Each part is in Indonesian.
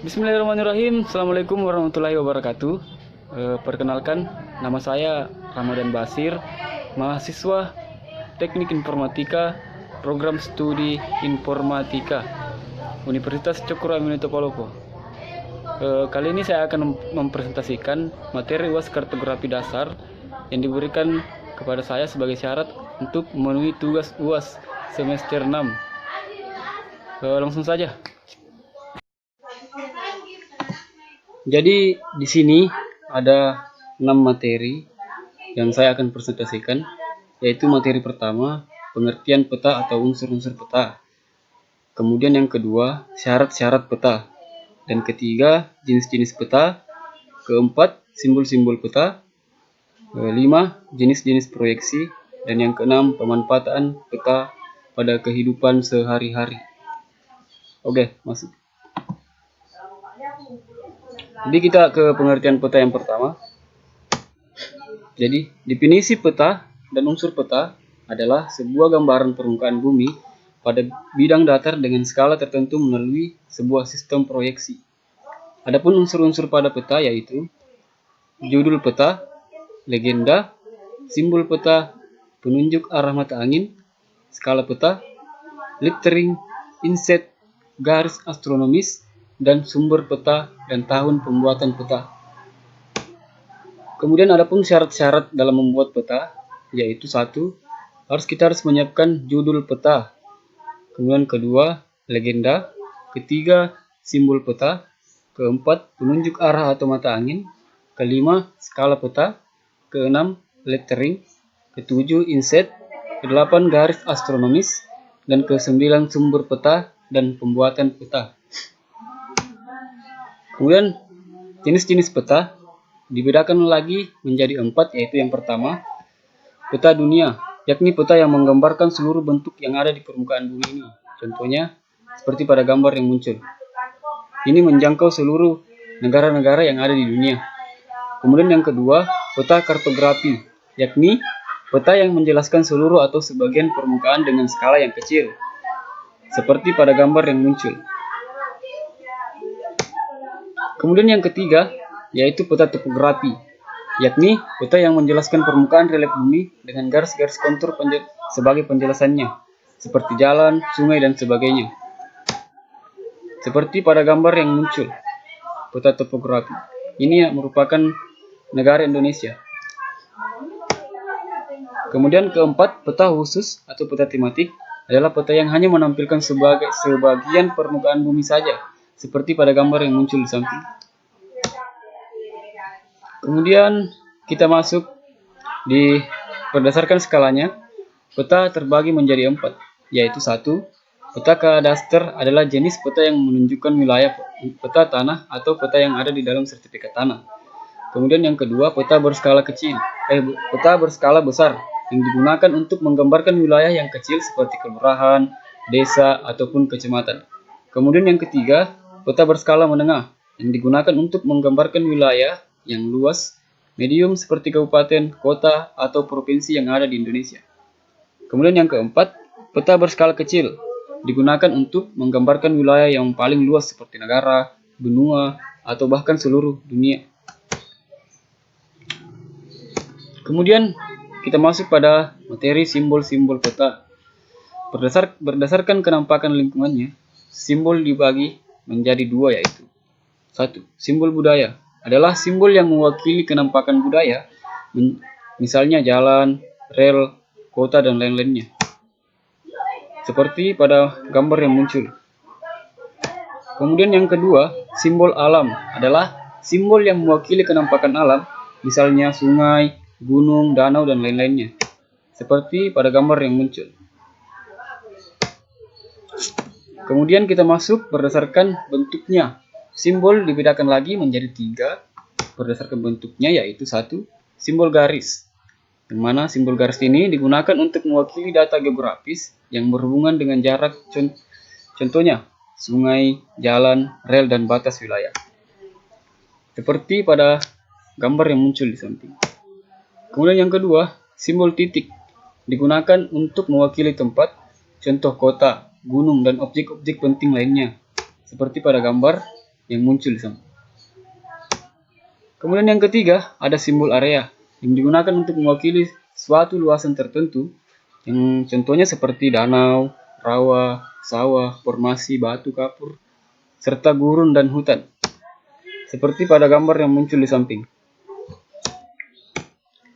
Bismillahirrahmanirrahim. Assalamualaikum warahmatullahi wabarakatuh. Perkenalkan, nama saya Ramadan Basir, mahasiswa Teknik Informatika, Program Studi Informatika, Universitas Cokro Aminoto Palopo. Kali ini saya akan mempresentasikan materi UAS Kartografi Dasar yang diberikan kepada saya sebagai syarat untuk memenuhi tugas UAS semester 6. Langsung saja. Jadi di sini ada 6 materi yang saya akan presentasikan, yaitu materi pertama, pengertian peta atau unsur-unsur peta. Kemudian yang kedua, syarat-syarat peta. Dan ketiga, jenis-jenis peta. Keempat, simbol-simbol peta. 5, jenis-jenis proyeksi. Dan yang keenam, pemanfaatan peta pada kehidupan sehari-hari. Oke, masuk. Jadi kita ke pengertian peta yang pertama. Jadi, definisi peta dan unsur peta adalah sebuah gambaran permukaan bumi pada bidang datar dengan skala tertentu melalui sebuah sistem proyeksi. Adapun unsur-unsur pada peta yaitu judul peta, legenda, simbol peta, penunjuk arah mata angin, skala peta, lettering, inset, garis astronomis, dan sumber peta dan tahun pembuatan peta. Kemudian adapun syarat-syarat dalam membuat peta, yaitu 1. Kita harus menyiapkan judul peta. Kemudian kedua, legenda. Ketiga, simbol peta. Keempat, penunjuk arah atau mata angin. Kelima, skala peta. Keenam, lettering. Ketujuh, inset. Kedelapan, garis astronomis. Dan kesembilan, sumber peta dan pembuatan peta. Kemudian jenis-jenis peta dibedakan lagi menjadi 4, yaitu yang pertama, peta dunia, yakni peta yang menggambarkan seluruh bentuk yang ada di permukaan bumi ini. Contohnya seperti pada gambar yang muncul. Ini menjangkau seluruh negara-negara yang ada di dunia. Kemudian yang kedua, peta kartografi, yakni peta yang menjelaskan seluruh atau sebagian permukaan dengan skala yang kecil, seperti pada gambar yang muncul. Kemudian yang ketiga, yaitu peta topografi, yakni peta yang menjelaskan permukaan relief bumi dengan garis-garis kontur sebagai penjelasannya, seperti jalan, sungai, dan sebagainya. Seperti pada gambar yang muncul, peta topografi. Ini merupakan negara Indonesia. Kemudian keempat, peta khusus atau peta tematik adalah peta yang hanya menampilkan sebagian permukaan bumi saja, seperti pada gambar yang muncul di samping. Kemudian kita masuk berdasarkan skalanya, peta terbagi menjadi 4, yaitu 1. Peta kadaster adalah jenis peta yang menunjukkan wilayah peta tanah atau peta yang ada di dalam sertifikat tanah. Kemudian yang kedua, peta berskala besar yang digunakan untuk menggambarkan wilayah yang kecil seperti kelurahan, desa, ataupun kecamatan. Kemudian yang ketiga, peta berskala menengah yang digunakan untuk menggambarkan wilayah yang luas, medium seperti kabupaten, kota, atau provinsi yang ada di Indonesia. Kemudian yang keempat, peta berskala kecil digunakan untuk menggambarkan wilayah yang paling luas seperti negara, benua, atau bahkan seluruh dunia. Kemudian kita masuk pada materi simbol-simbol peta. Berdasarkan kenampakan lingkungannya, simbol dibagi menjadi 2, yaitu 1. Simbol budaya adalah simbol yang mewakili kenampakan budaya, misalnya jalan, rel, kota, dan lain-lainnya. Seperti pada gambar yang muncul. Kemudian yang kedua, simbol alam adalah simbol yang mewakili kenampakan alam, misalnya sungai, gunung, danau, dan lain-lainnya. Seperti pada gambar yang muncul. Kemudian kita masuk berdasarkan bentuknya. Simbol dibedakan lagi menjadi 3 berdasarkan bentuknya, yaitu 1. Simbol garis, yang mana simbol garis ini digunakan untuk mewakili data geografis yang berhubungan dengan jarak, contohnya sungai, jalan, rel, dan batas wilayah. Seperti pada gambar yang muncul di samping. Kemudian yang kedua, simbol titik digunakan untuk mewakili tempat, contoh kota, gunung, dan objek-objek penting lainnya. Seperti pada gambar yang muncul di samping. Kemudian yang ketiga, ada simbol area yang digunakan untuk mewakili suatu luasan tertentu, yang contohnya seperti danau, rawa, sawah, formasi, batu kapur, serta gurun dan hutan. Seperti pada gambar yang muncul di samping.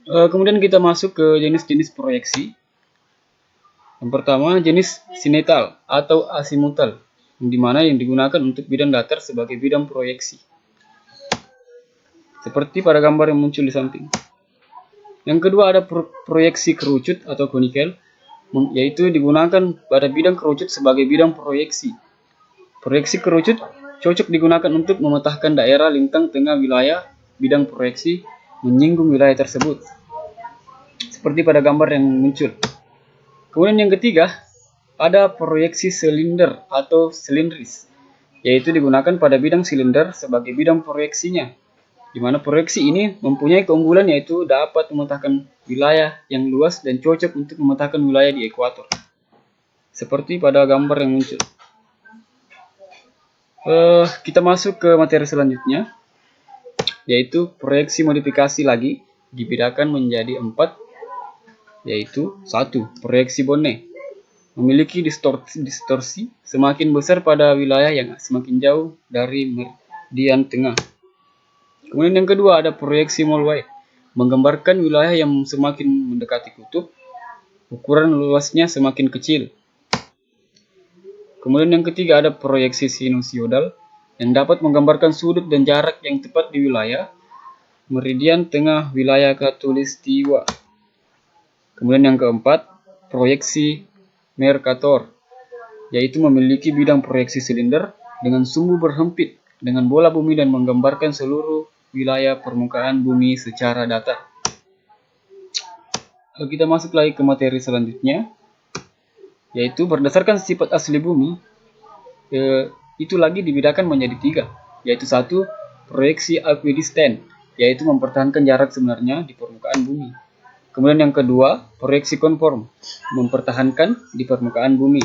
Kemudian kita masuk ke jenis-jenis proyeksi. Yang pertama, jenis sinetal atau asimutal, di mana yang digunakan untuk bidang datar sebagai bidang proyeksi. Seperti pada gambar yang muncul di samping. Yang kedua ada proyeksi kerucut atau konikel, yaitu digunakan pada bidang kerucut sebagai bidang proyeksi. Proyeksi kerucut cocok digunakan untuk memetakan daerah lintang tengah wilayah bidang proyeksi menyinggung wilayah tersebut. Seperti pada gambar yang muncul. Kemudian yang ketiga, ada proyeksi silinder atau silindris, yaitu digunakan pada bidang silinder sebagai bidang proyeksinya, di mana proyeksi ini mempunyai keunggulan yaitu dapat memetakan wilayah yang luas dan cocok untuk memetakan wilayah di ekuator. Seperti pada gambar yang muncul. Kita masuk ke materi selanjutnya, yaitu proyeksi modifikasi lagi dibedakan menjadi 4, yaitu 1. Proyeksi Bonnet memiliki distorsi semakin besar pada wilayah yang semakin jauh dari meridian tengah. Kemudian yang kedua ada proyeksi Mollweis, menggambarkan wilayah yang semakin mendekati kutub, ukuran luasnya semakin kecil. Kemudian yang ketiga ada proyeksi sinusoidal, yang dapat menggambarkan sudut dan jarak yang tepat di wilayah meridian tengah wilayah khatulistiwa. Kemudian yang keempat, proyeksi Mercator, yaitu memiliki bidang proyeksi silinder dengan sumbu berhempit dengan bola bumi dan menggambarkan seluruh wilayah permukaan bumi secara datar. Lalu kita masuk lagi ke materi selanjutnya, yaitu berdasarkan sifat asli bumi, itu lagi dibedakan menjadi 3, yaitu 1. Proyeksi equidistant, yaitu mempertahankan jarak sebenarnya di permukaan bumi. Kemudian yang kedua, proyeksi konform, mempertahankan di permukaan bumi.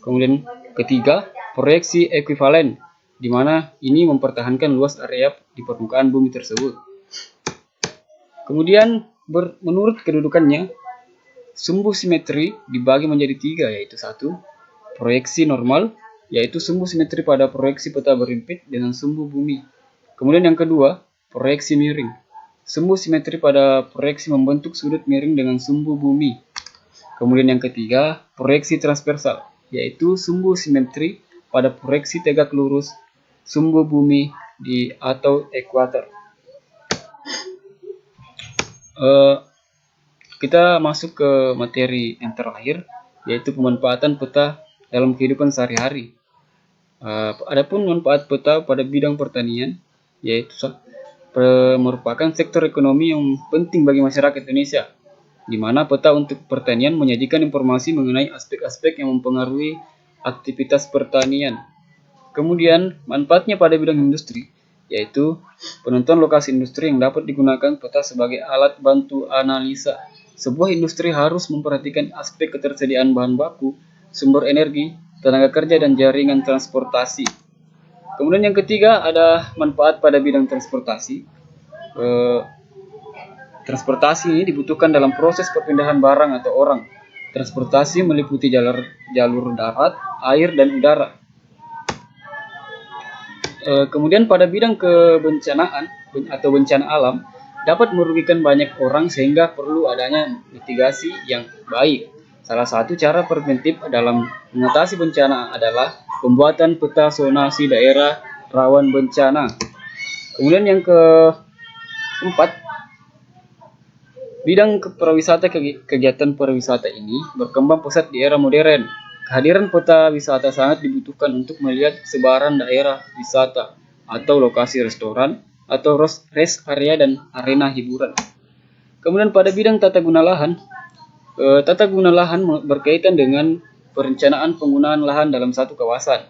Kemudian ketiga, proyeksi ekuivalen, di mana ini mempertahankan luas area di permukaan bumi tersebut. Kemudian menurut kedudukannya, sumbu simetri dibagi menjadi 3, yaitu 1. Proyeksi normal, yaitu sumbu simetri pada proyeksi peta berimpit dengan sumbu bumi. Kemudian yang kedua, proyeksi miring, sumbu simetri pada proyeksi membentuk sudut miring dengan sumbu bumi. Kemudian yang ketiga, proyeksi transversal, yaitu sumbu simetri pada proyeksi tegak lurus sumbu bumi atau ekuator. Kita masuk ke materi yang terakhir, yaitu pemanfaatan peta dalam kehidupan sehari-hari. Adapun manfaat peta pada bidang pertanian, yaitu merupakan sektor ekonomi yang penting bagi masyarakat Indonesia, di mana peta untuk pertanian menyajikan informasi mengenai aspek-aspek yang mempengaruhi aktivitas pertanian. Kemudian manfaatnya pada bidang industri, yaitu penentuan lokasi industri yang dapat digunakan peta sebagai alat bantu analisa. Sebuah industri harus memperhatikan aspek ketersediaan bahan baku, sumber energi, tenaga kerja, dan jaringan transportasi. Kemudian yang ketiga ada manfaat pada bidang transportasi. Transportasi ini dibutuhkan dalam proses perpindahan barang atau orang. Transportasi meliputi jalur darat, air, dan udara. Kemudian pada bidang kebencanaan atau bencana alam dapat merugikan banyak orang sehingga perlu adanya mitigasi yang baik. Salah satu cara preventif dalam mengatasi bencana adalah pembuatan peta zonasi daerah rawan bencana. Kemudian yang keempat, bidang kegiatan pariwisata ini berkembang pesat di era modern. Kehadiran peta wisata sangat dibutuhkan untuk melihat sebaran daerah wisata atau lokasi restoran atau rest area dan arena hiburan. Kemudian pada bidang tata guna lahan berkaitan dengan perencanaan penggunaan lahan dalam satu kawasan.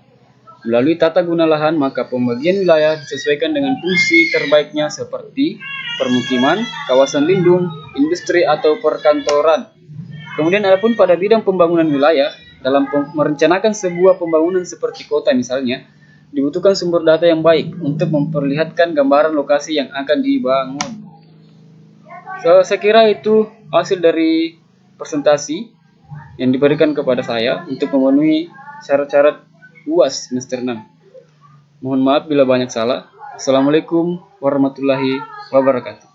Melalui tata guna lahan, maka pembagian wilayah disesuaikan dengan fungsi terbaiknya seperti permukiman, kawasan lindung, industri, atau perkantoran. Kemudian adapun pada bidang pembangunan wilayah, dalam merencanakan sebuah pembangunan seperti kota misalnya, Dibutuhkan sumber data yang baik untuk memperlihatkan gambaran lokasi yang akan dibangun. Saya kira itu hasil dari presentasi yang diberikan kepada saya untuk memenuhi syarat-syarat UAS semester 6. Mohon maaf bila banyak salah. Assalamualaikum warahmatullahi wabarakatuh.